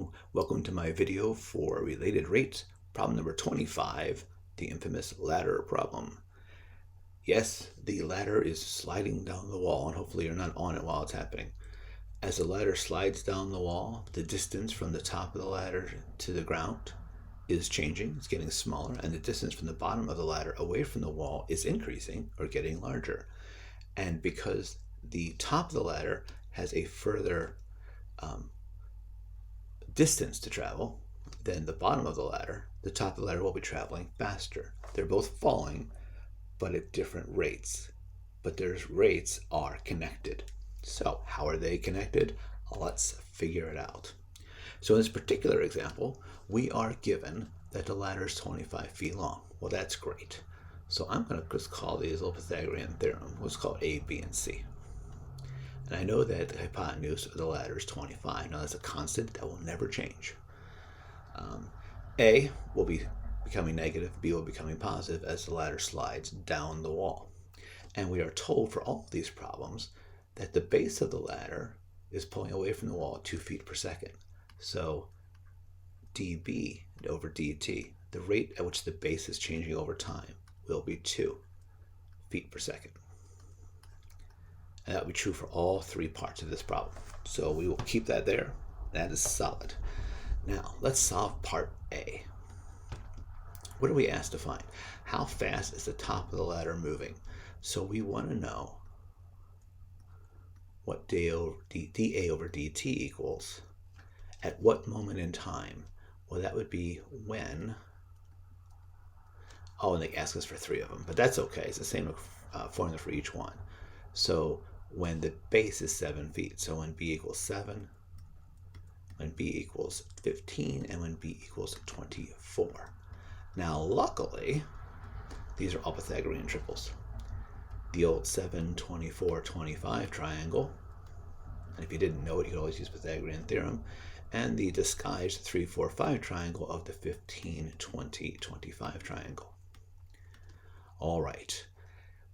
everyone, welcome to my video for related rates, problem number 25, the infamous ladder problem. Yes, the ladder is sliding down the wall, and hopefully you're not on it while it's happening. As the ladder slides down the wall, the distance from the top of the ladder to the ground is changing, it's getting smaller, and the distance from the bottom of the ladder away from the wall is increasing or getting larger. And because the top of the ladder has a further distance to travel than the bottom of the ladder, the top of the ladder will be traveling faster. They're both falling, but at different rates. But their rates are connected. So how are they connected? Let's figure it out. So in this particular example, we are given that the ladder is 25 feet long. Well, that's great. So I'm going to just call these little Pythagorean theorem. Let's call it A, B, and C. And I know that the hypotenuse of the ladder is 25. Now that's a constant that will never change. A will be becoming negative, B will be becoming positive as the ladder slides down the wall. And we are told for all of these problems that the base of the ladder is pulling away from the wall at 2 feet per second. So dB over dt, the rate at which the base is changing over time, will be 2 feet per second. And that will be true for all three parts of this problem. So we will keep that there. That is solid. Now, let's solve part A. What are we asked to find? How fast is the top of the ladder moving? So we want to know what dA over dt equals at what moment in time. Well, that would be when... Oh, and they ask us for three of them, but that's okay. It's the same formula for each one. So when the base is 7 feet, so when b equals 7, when b equals 15, and when b equals 24. Now, luckily, these are all Pythagorean triples. The old 7, 24, 25 triangle, and if you didn't know it, you could always use Pythagorean theorem, and the disguised 3, 4, 5 triangle of the 15, 20, 25 triangle. All right.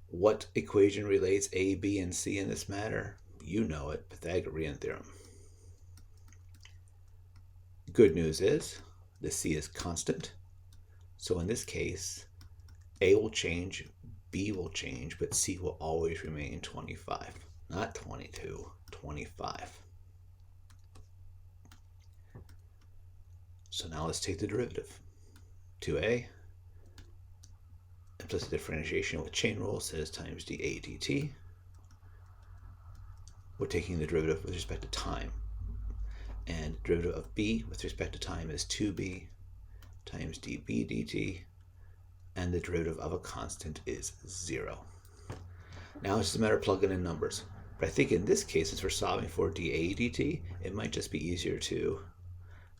What equation relates A, B, and C in this matter? You know it, Pythagorean theorem. Good news is the C is constant. So in this case, A will change, B will change, but C will always remain 25. Not 22, 25. So now let's take the derivative. 2A plus the differentiation with chain rule says times dA dt. We're taking the derivative with respect to time. And derivative of b with respect to time is 2b times dB dt. And the derivative of a constant is 0. Now it's just a matter of plugging in numbers. But I think in this case, since we're solving for dA dt, it might just be easier to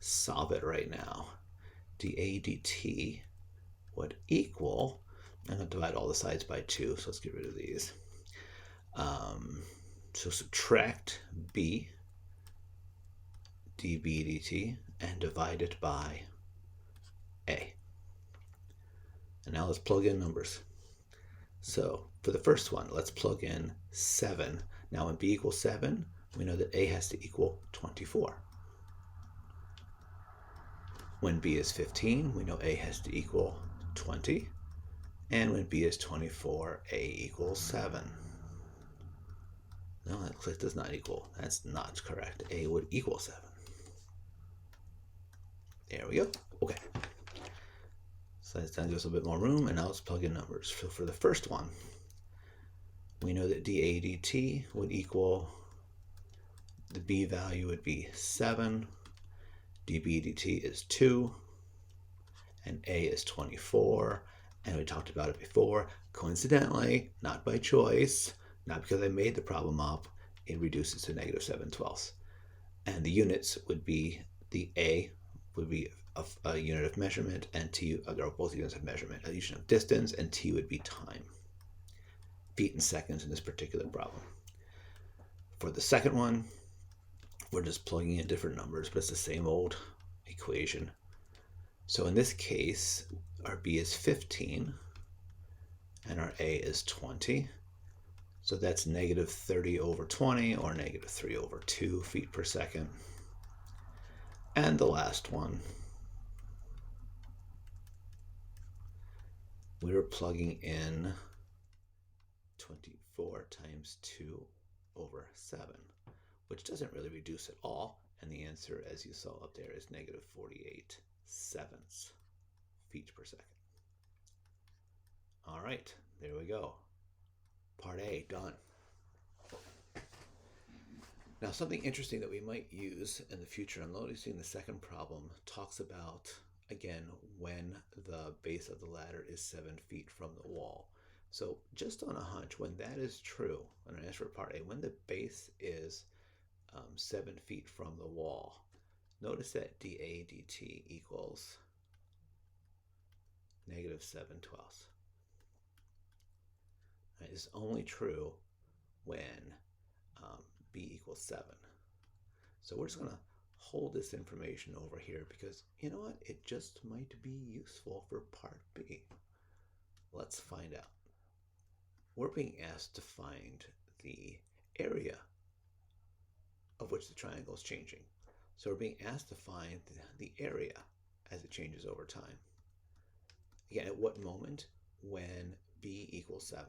solve it right now. dA dt would equal... I'm going to divide all the sides by 2, so let's get rid of these. So subtract b dB dt and divide it by a. And now let's plug in numbers. So for the first one, let's plug in 7. Now when b equals 7, we know that a has to equal 24. When b is 15, we know a has to equal 20. And when b is 24, a equals 7. No, that does not equal. That's not correct. A would equal 7. There we go. Okay. So that's going to give us a bit more room, and now let's plug in numbers. So for the first one, we know that dA dt would equal, the b value would be 7, dB dt is 2, and a is 24. And we talked about it before. Coincidentally, not by choice, not because I made the problem up, it reduces to -7/12. And the units would be, the A would be a unit of measurement, and T are both units of measurement. A unit of distance, and T would be time. Feet and seconds in this particular problem. For the second one, we're just plugging in different numbers, but it's the same old equation. So in this case, our B is 15, and our A is 20. So that's -30 over 20, or -3 over 2 feet per second. And the last one, we were plugging in 24 times 2 over 7, which doesn't really reduce at all. And the answer, as you saw up there, is negative 48 sevenths feet per second. All right, there we go. Part A done. Now, something interesting that we might use in the future, I'm noticing the second problem talks about, again, when the base of the ladder is 7 feet from the wall. So just on a hunch, when that is true, and I ask for part A, when the base is 7 feet from the wall, notice that dA dt equals negative 7/12. Right, it's only true when b equals 7. So we're just going to hold this information over here because, you know what, it just might be useful for part B. Let's find out. We're being asked to find the area of which the triangle is changing. So we're being asked to find the area as it changes over time. Again, at what moment? When b equals 7.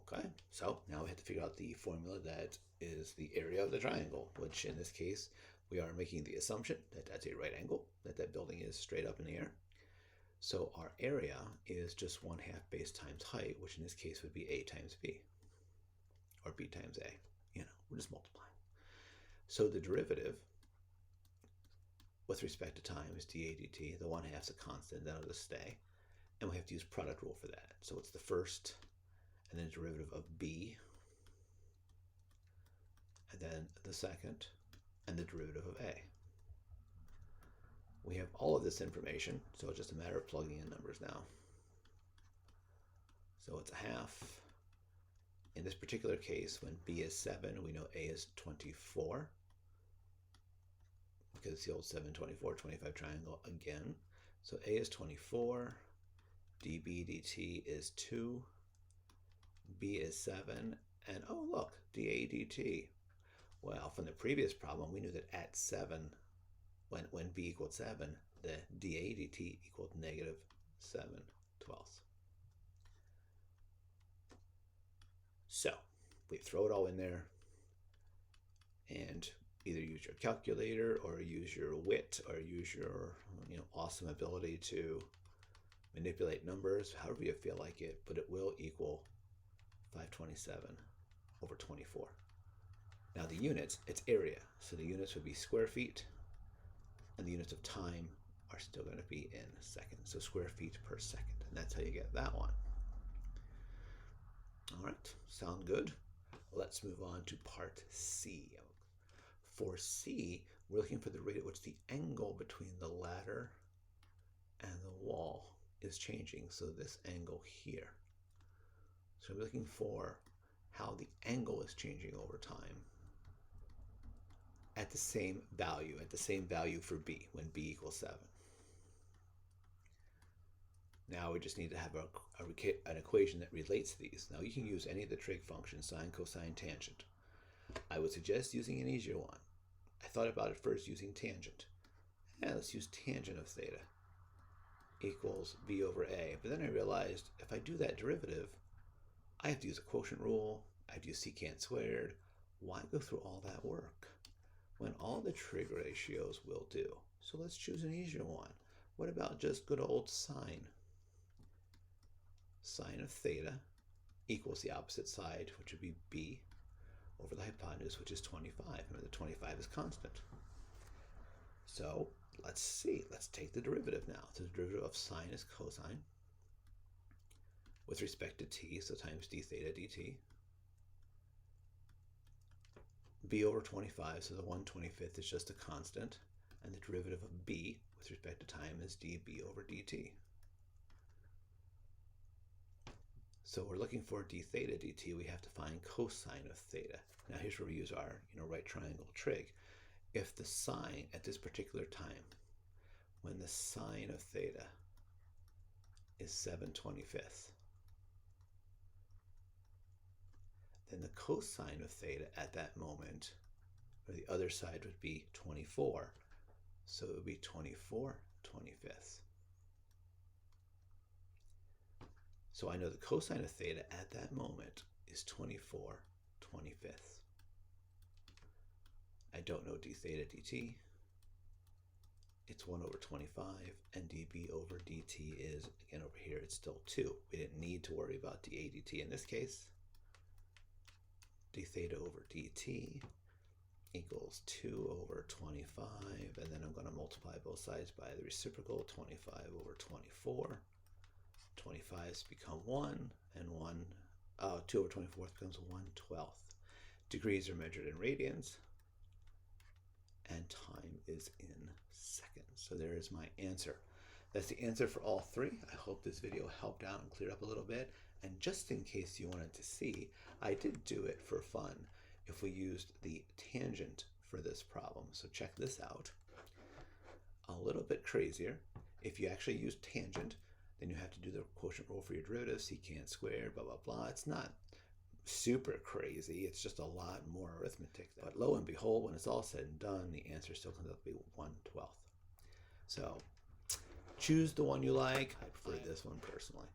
Okay, so now we have to figure out the formula that is the area of the triangle, which in this case, we are making the assumption that that's a right angle, that that building is straight up in the air. So our area is just 1/2 base times height, which in this case would be a times b, or b times a. You know, we're just multiplying. So the derivative with respect to time is dA dt. The 1/2 is a constant, that'll just stay. And we have to use product rule for that. So it's the first, and then derivative of b, and then the second, and the derivative of a. We have all of this information, so it's just a matter of plugging in numbers now. So it's 1/2. In this particular case, when b is 7, we know a is 24, because it's the old 7, 24, 25 triangle again. So a is 24, dB dt is 2, b is 7, and oh look, dA dt. Well, from the previous problem, we knew that at 7, when b equaled 7, the dA dt equaled negative 7/12. So we throw it all in there and either use your calculator or use your wit or use your awesome ability to manipulate numbers, however you feel like it, but it will equal 527 over 24. Now the units, it's area, so the units would be square feet, and the units of time are still going to be in seconds, so square feet per second, and that's how you get that one. All right, sound good? Let's move on to part C. For C, we're looking for the rate at which the angle between the ladder and the wall is changing, so this angle here. So we're looking for how the angle is changing over time at the same value for b, when b equals 7. Now we just need to have an equation that relates these. Now you can use any of the trig functions, sine, cosine, tangent. I would suggest using an easier one. I thought about it first using tangent. Let's use tangent of theta equals b over a. But then I realized if I do that derivative, I have to use a quotient rule. I have to use secant squared. Why go through all that work when all the trig ratios will do? So let's choose an easier one. What about just good old sine? Sine of theta equals the opposite side, which would be b, over the hypotenuse, which is 25. Remember, the 25 is constant. So let's see. Let's take the derivative now. So the derivative of sine is cosine with respect to t, so times d theta dt. B over 25, so the 1/25 is just a constant. And the derivative of b with respect to time is db over dt. So we're looking for d theta dt. We have to find cosine of theta. Now here's where we use our right triangle trig. If the sine at this particular time, when the sine of theta is 7/25, then the cosine of theta at that moment or the other side would be 24. So it would be 24 25ths. So I know the cosine of theta at that moment is 24 25ths. I don't know d theta dt. It's 1 over 25, and dB over dt is, again over here, it's still 2. We didn't need to worry about dA dt in this case. d theta over dt equals 2 over 25, and then I'm going to multiply both sides by the reciprocal, 25 over 24. 25's become 1, and 2 over 24 becomes 1/12. Degrees are measured in radians, and time is in seconds. So there is my answer. That's the answer for all three. I hope this video helped out and cleared up a little bit. And just in case you wanted to see, I did do it for fun if we used the tangent for this problem. So check this out. A little bit crazier. If you actually use tangent, then you have to do the quotient rule for your derivative, secant squared, blah, blah, blah. It's not super crazy. It's just a lot more arithmetic. But lo and behold, when it's all said and done, the answer still comes out to be 1/12. So choose the one you like. I prefer this one personally,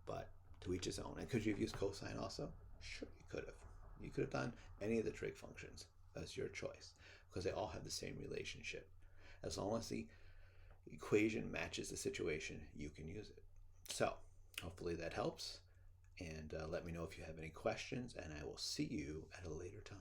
but to each his own. And could you have used cosine also? Sure, you could have. You could have done any of the trig functions. That's your choice, because they all have the same relationship. As long as the equation matches the situation, you can use it. So hopefully that helps. And let me know if you have any questions, and I will see you at a later time.